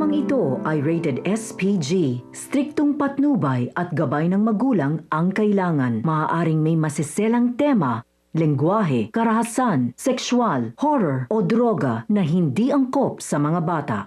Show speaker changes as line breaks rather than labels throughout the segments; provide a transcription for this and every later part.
Programang ito ay rated SPG. Striktong patnubay at gabay ng magulang ang kailangan. Maaaring may masiselang tema, lengguwahe, karahasan, sexual, horror o droga na hindi angkop sa mga bata.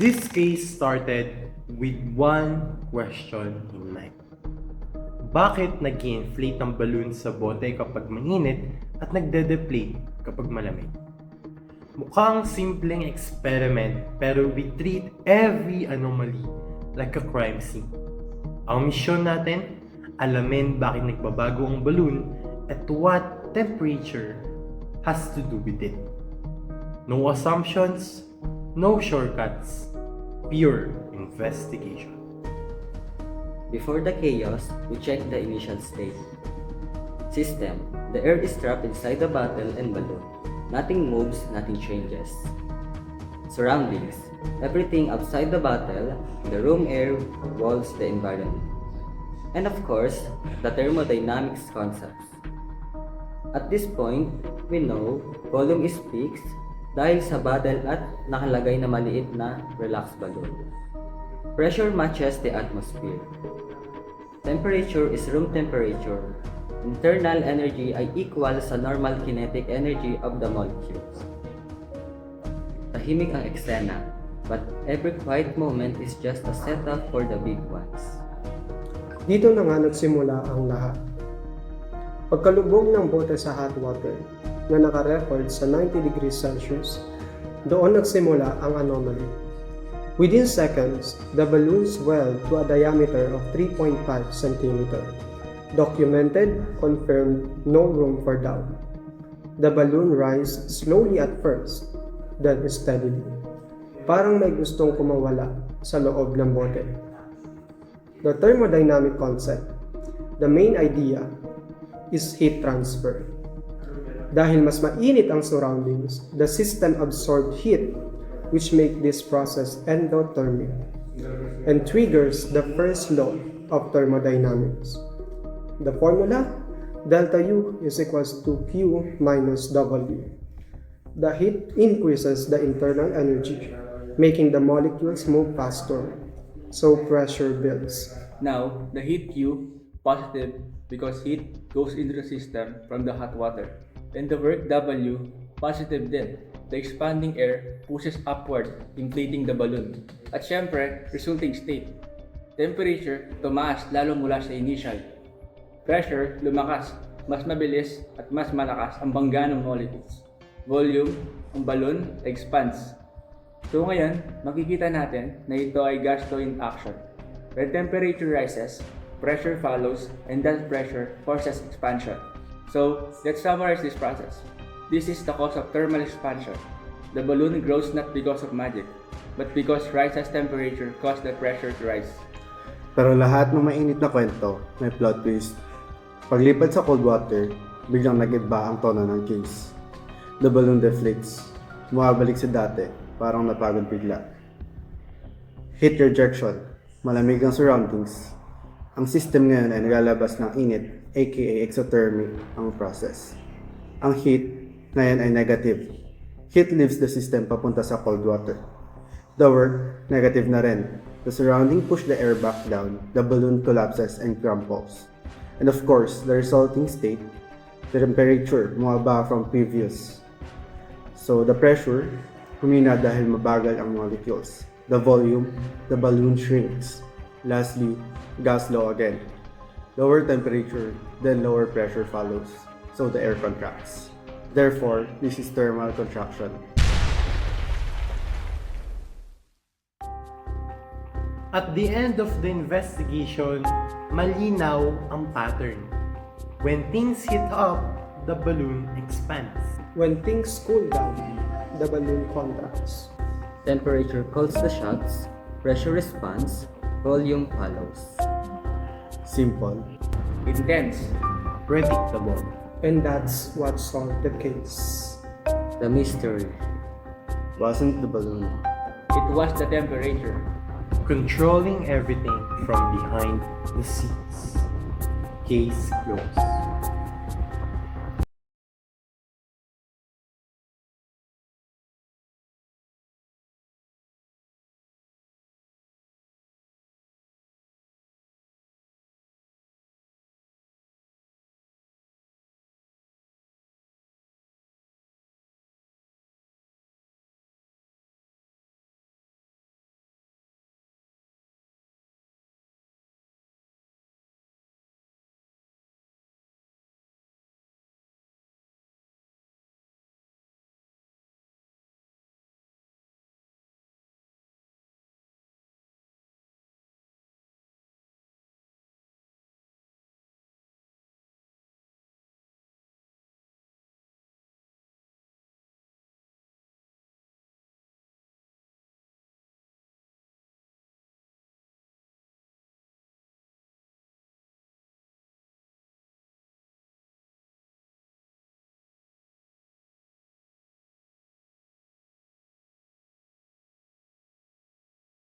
This case started with one question in mind. Bakit nag-inflate ang balloon sa bote kapag mainit at nagde-deflate kapag malamig? Mukhang simpleng experiment pero we treat every anomaly like a crime scene. Ang misyon natin, alamin bakit nagbabago ang balloon at what temperature has to do with it. No assumptions, no shortcuts, pure investigation.
Before the chaos, we check the initial state. System: the air is trapped inside the bottle and balloon. Nothing moves, nothing changes. Surroundings: everything outside the bottle, the room air, walls, the environment. And of course, the thermodynamics concepts. At this point, we know volume is fixed dahil sa bottle at nakalagay na maliit na relaxed balloon. Pressure matches the atmosphere. Temperature is room temperature. Internal energy ay equal sa normal kinetic energy of the molecules. Tahimik ang eksena, but every quiet moment is just a setup for the big ones.
Dito na nga nagsimula ang lahat. Pagkalubog ng bote sa hot water na nakarecord sa 90 degrees Celsius, doon nagsimula ang anomaly. Within seconds, the balloon swelled to a diameter of 3.5 cm. Documented, confirmed, no room for doubt. The balloon rise slowly at first, then steadily. Parang may gustong kumawala sa loob ng bote. The thermodynamic concept, the main idea, is heat transfer. Dahil mas mainit ang surroundings, the system absorbs heat, which make this process endothermic and triggers the first law of thermodynamics. The formula, delta U is equals to Q minus W. The heat increases the internal energy, making the molecules move faster, so pressure builds.
Now, the heat Q positive because heat goes into the system from the hot water. And the work W positive din. The expanding air pushes upward, inflating the balloon. At syempre, resulting state. Temperature tumaas lalo mula sa initial. Pressure lumakas, mas mabilis at mas malakas ang bangga ng molecules. Volume, ang balloon expands. So ngayon, makikita natin na ito ay gas law in action. When temperature rises, pressure follows, and that pressure forces expansion. So, let's summarize this process. This is the cause of thermal expansion. The balloon grows not because of magic, but because rises temperature caused the pressure to rise.
Pero lahat ng mainit na kwento may plot twist. Paglipat sa cold water, biglang nag-iba ang tono ng case. The balloon deflates. Bumabalik sa dati, parang napagod bigla. Heat rejection. Malamig ang surroundings. Ang system ngayon ay naglalabas ng init, aka exothermic ang process. Ang heat ngayon ay negative. Heat leaves the system papunta sa cold water. The work, negative na rin. The surrounding push the air back down, the balloon collapses and crumples. And of course, the resulting state, the temperature bumaba from previous. So the pressure, humina dahil mabagal ang molecules. The volume, the balloon shrinks. Lastly, gas law again. Lower temperature, then lower pressure follows. So the air contracts. Therefore, this is thermal contraction.
At the end of the investigation, malinaw ang pattern. When things heat up, the balloon expands.
When things cool down, the balloon contracts.
Temperature calls the shots, pressure responds, volume follows.
Simple.
Intense.
Predictable.
And that's what solved the case.
The mystery.
Wasn't the balloon.
It was the temperature.
Controlling everything from behind the scenes. Case closed.